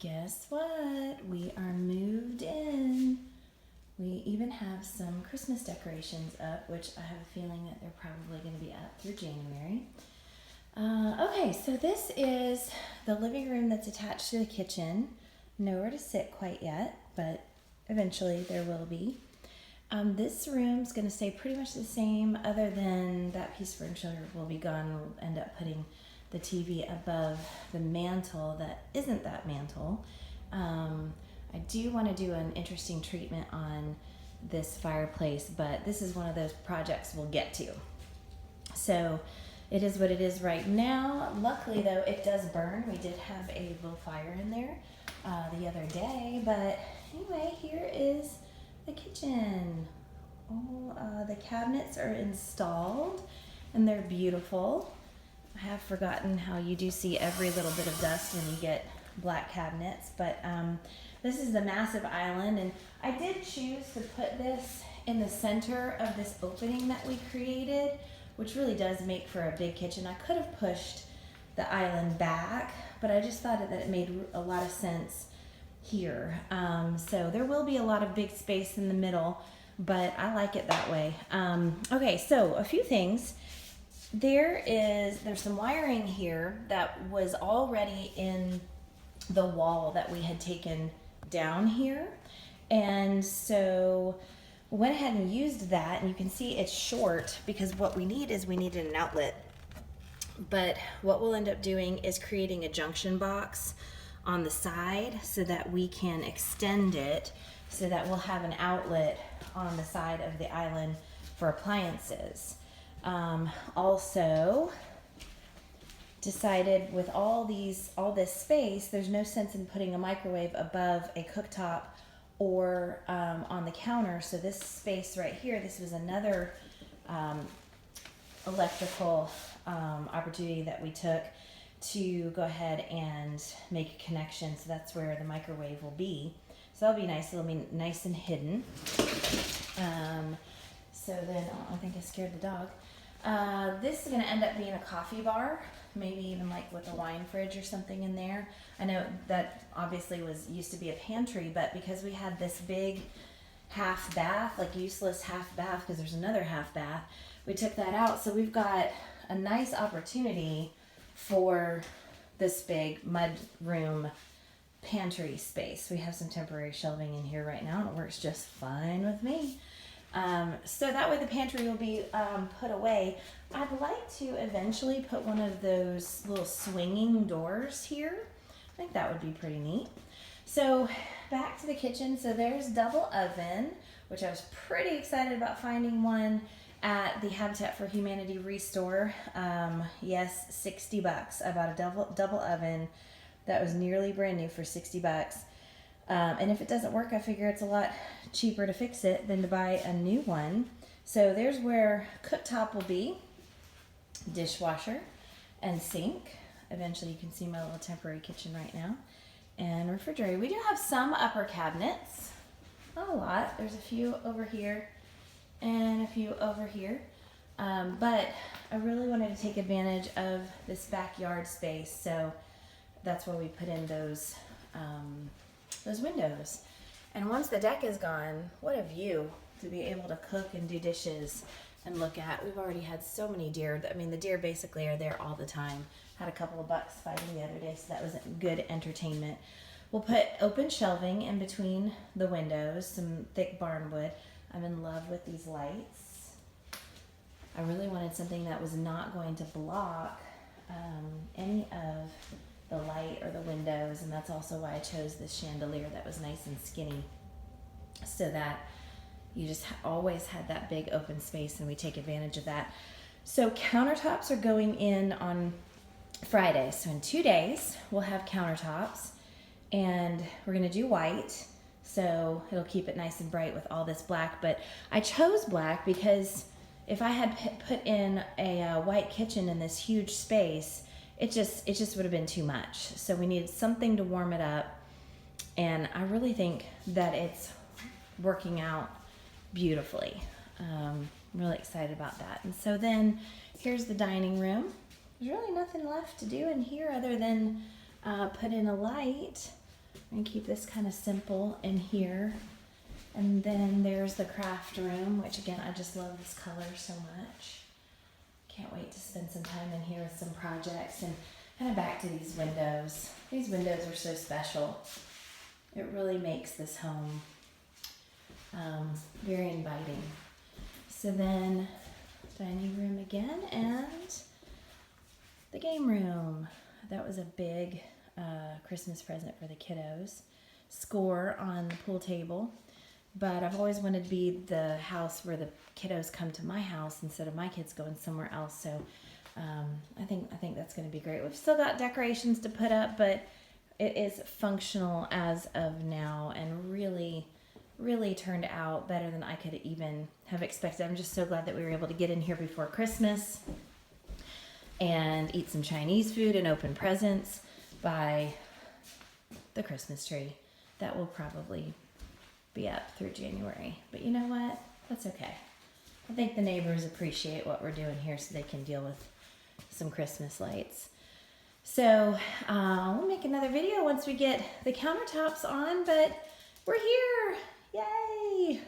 Guess what? We are moved in. We even have some Christmas decorations up, which I have a feeling that they're probably going to be up through January. Okay, so this is the living room that's attached to the kitchen. Nowhere to sit quite yet, but eventually there will be. This room's going to stay pretty much the same, other than that piece of furniture will be gone. We'll end up putting the TV above the mantle that isn't that mantle. I do want to do an interesting treatment on this fireplace, but this is one of those projects we'll get to. So it is what it is right now. Luckily though, it does burn. We did have a little fire in there the other day, but anyway, here is the kitchen. All the cabinets are installed and they're beautiful. I have forgotten how you do see every little bit of dust when you get black cabinets, but this is the massive island, and I did choose to put this in the center of this opening that we created, which really does make for a big kitchen. I could have pushed the island back, but I just thought that it made a lot of sense here. So there will be a lot of big space in the middle, but I like it that way. Okay, so a few things. There's some wiring here that was already in the wall that we had taken down here, and so went ahead and used that, and you can see it's short because what we need is we needed an outlet. But what we'll end up doing is creating a junction box on the side so that we can extend it so that we'll have an outlet on the side of the island for appliances. Also decided with all this space, there's no sense in putting a microwave above a cooktop or on the counter. So this space right here, this was another electrical opportunity that we took to go ahead and make a connection. So that's where the microwave will be. So that'll be nice. It'll be nice and hidden. So then, I think I scared the dog. This is going to end up being a coffee bar, maybe even like with a wine fridge or something in there. I know that obviously used to be a pantry, but because we had this big half bath, like useless half bath, because there's another half bath, we took that out. So we've got a nice opportunity for this big mud room pantry space. We have some temporary shelving in here right now, and it works just fine with me. So that way the pantry will be put away. I'd like to eventually put one of those little swinging doors here. I think that would be pretty neat. So back to the kitchen. So there's double oven, which I was pretty excited about finding one at the Habitat for Humanity Restore. Yes, $60. I bought a double oven that was nearly brand new for $60. And if it doesn't work, I figure it's a lot cheaper to fix it than to buy a new one. So there's where cooktop will be, dishwasher and sink. Eventually you can see my little temporary kitchen right now. And refrigerator. We do have some upper cabinets, not a lot. There's a few over here and a few over here. But I really wanted to take advantage of this backyard space. So that's where we put in those windows. And once the deck is gone, what a view to be able to cook and do dishes and look at. We've already had so many deer. I mean, the deer basically are there all the time. Had a couple of bucks fighting the other day, so that was good entertainment. We'll put open shelving in between the windows, some thick barnwood. I'm in love with these lights. I really wanted something that was not going to block any of the light or the windows, and that's also why I chose this chandelier that was nice and skinny, so that you just always had that big open space, and we take advantage of that. So countertops are going in on Friday, so in 2 days we'll have countertops, and we're going to do white, so it'll keep it nice and bright with all this black. But I chose black because if I had put in a white kitchen in this huge space, it just would have been too much. So we needed something to warm it up, and I really think that it's working out beautifully. I'm really excited about that. And so then here's the dining room. There's really nothing left to do in here other than put in a light. I'm gonna keep this kind of simple in here. And then there's the craft room, which again, I just love this color so much. Can't wait to spend some time in here with some projects. And kind of back to these windows. These windows are so special. It really makes this home very inviting. So then dining room again, and the game room. That was a big Christmas present for the kiddos. Score on the pool table. But I've always wanted to be the house where the kiddos come to my house instead of my kids going somewhere else. So I think that's going to be great. We've still got decorations to put up, but it is functional as of now and really, really turned out better than I could even have expected. I'm just so glad that we were able to get in here before Christmas and eat some Chinese food and open presents by the Christmas tree. That will probably be up through January. But you know what? That's okay. I think the neighbors appreciate what we're doing here so they can deal with some Christmas lights. So we'll make another video once we get the countertops on, but we're here. Yay!